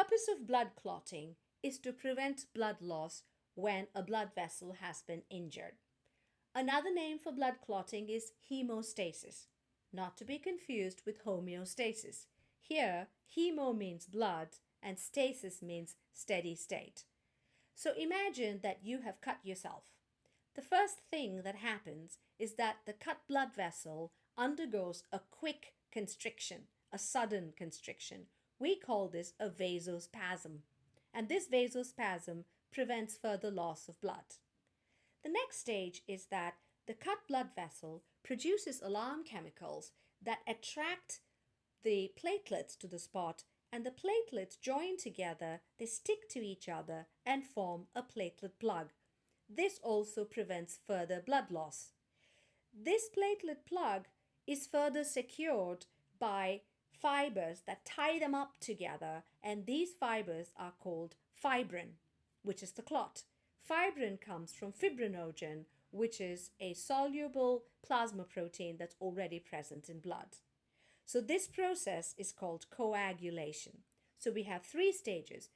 purpose of blood clotting is to prevent blood loss when a blood vessel has been injured. Another name for blood clotting is hemostasis, not to be confused with homeostasis. Here, hemo means blood and stasis means steady state. So imagine that you have cut yourself. The first thing that happens is that the cut blood vessel undergoes a quick constriction, a sudden constriction. We call this a vasospasm, and this vasospasm prevents further loss of blood. The next stage is that the cut blood vessel produces alarm chemicals that attract the platelets to the spot, and the platelets join together, they stick to each other and form a platelet plug. This also prevents further blood loss. This platelet plug is further secured by fibers that tie them up together, and these fibers are called fibrin, which is the clot. Fibrin comes from fibrinogen, which is a soluble plasma protein that's already present in blood. So this process is called coagulation. So we have three stages: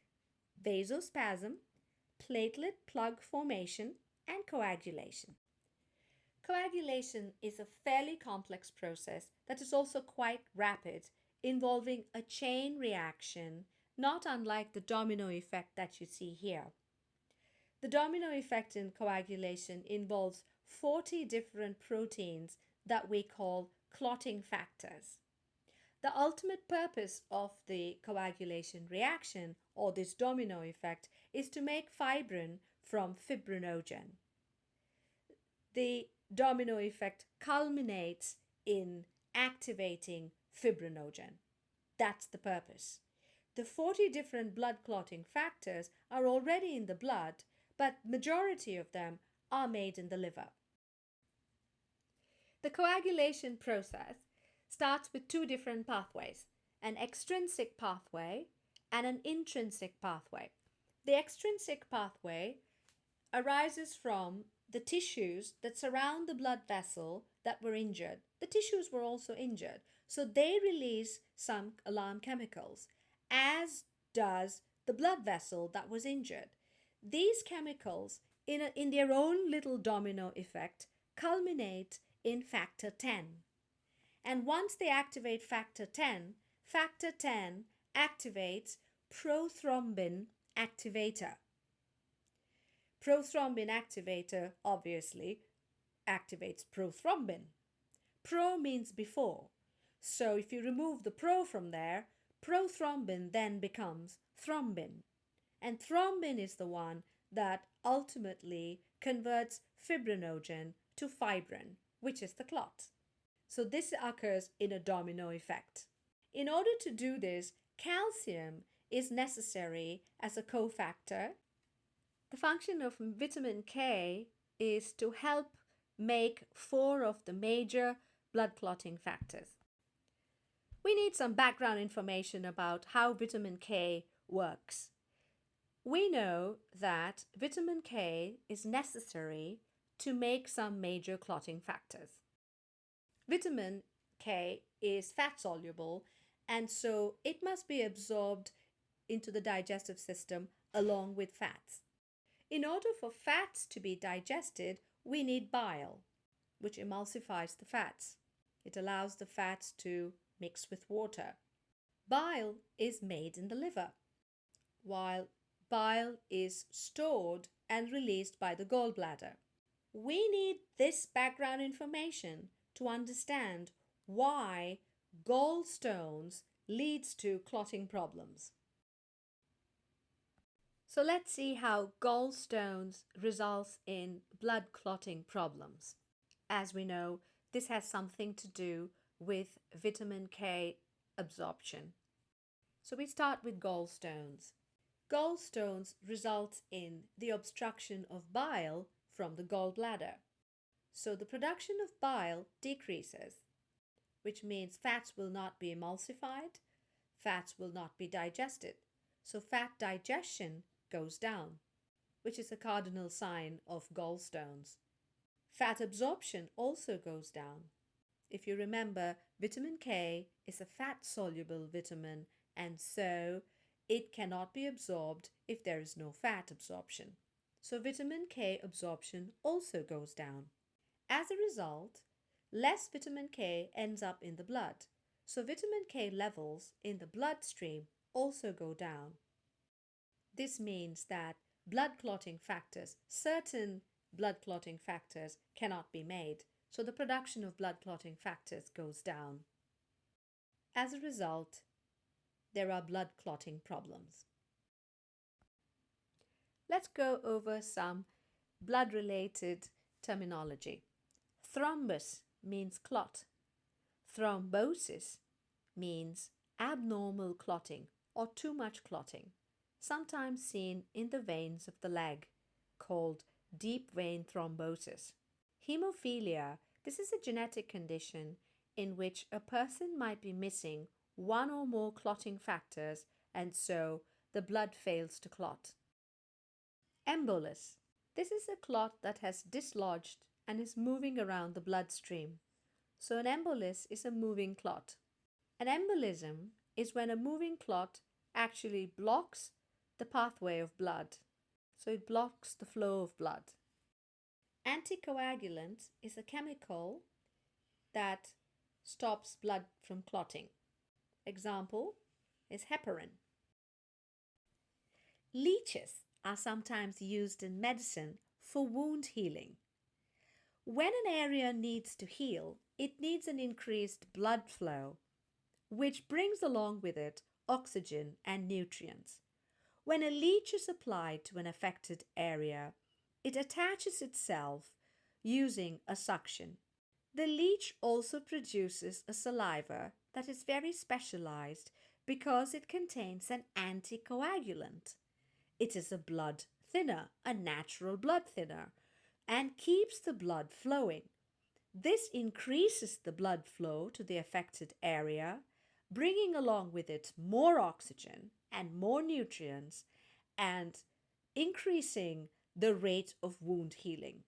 vasospasm, platelet plug formation, and coagulation. Coagulation is a fairly complex process that is also quite rapid, involving a chain reaction, not unlike the domino effect that you see here. The domino effect in coagulation involves 40 different proteins that we call clotting factors. The ultimate purpose of the coagulation reaction, or this domino effect, is to make fibrin from fibrinogen. The domino effect culminates in activating fibrinogen. That's the purpose. The 40 different blood clotting factors are already in the blood, but majority of them are made in the liver. The coagulation process starts with two different pathways: an extrinsic pathway and an intrinsic pathway. The extrinsic pathway arises from the tissues that surround the blood vessel that were injured. The tissues were also injured, so they release some alarm chemicals, as does the blood vessel that was injured. These chemicals, in their own little domino effect, culminate in factor 10. And once they activate factor 10 activates prothrombin activator. Prothrombin activator obviously activates prothrombin. Pro means before. So if you remove the pro from there, prothrombin then becomes thrombin. And thrombin is the one that ultimately converts fibrinogen to fibrin, which is the clot. So this occurs in a domino effect. In order to do this, calcium is necessary as a cofactor. The function of vitamin K is to help make 4 of the major blood clotting factors. We need some background information about how vitamin K works. We know that vitamin K is necessary to make some major clotting factors. Vitamin K is fat soluble, and so it must be absorbed into the digestive system along with fats. In order for fats to be digested, we need bile, which emulsifies the fats. It allows the fats to mix with water. Bile is made in the liver, while bile is stored and released by the gallbladder. We need this background information to understand why gallstones leads to clotting problems. So let's see how gallstones results in blood clotting problems. As we know, this has something to do with vitamin K absorption. So we start with gallstones. Gallstones result in the obstruction of bile from the gallbladder. So the production of bile decreases, which means fats will not be emulsified, fats will not be digested. So fat digestion goes down, which is a cardinal sign of gallstones. Fat absorption also goes down. If you remember, vitamin K is a fat-soluble vitamin, and so it cannot be absorbed if there is no fat absorption. So vitamin K absorption also goes down. As a result, less vitamin K ends up in the blood. So vitamin K levels in the bloodstream also go down. This means that certain blood clotting factors cannot be made. So the production of blood clotting factors goes down. As a result, there are blood clotting problems. Let's go over some blood-related terminology. Thrombus means clot. Thrombosis means abnormal clotting or too much clotting, sometimes seen in the veins of the leg, called deep vein thrombosis. Hemophilia, this is a genetic condition in which a person might be missing one or more clotting factors and so the blood fails to clot. Embolus, this is a clot that has dislodged and is moving around the bloodstream. So an embolus is a moving clot. An embolism is when a moving clot actually blocks the pathway of blood. So it blocks the flow of blood. Anticoagulant is a chemical that stops blood from clotting. Example is heparin. Leeches are sometimes used in medicine for wound healing. When an area needs to heal, it needs an increased blood flow, which brings along with it oxygen and nutrients. When a leech is applied to an affected area, it attaches itself using a suction. The leech also produces a saliva that is very specialized because it contains an anticoagulant. It is a blood thinner, a natural blood thinner, and keeps the blood flowing. This increases the blood flow to the affected area, bringing along with it more oxygen and more nutrients and increasing the rate of wound healing.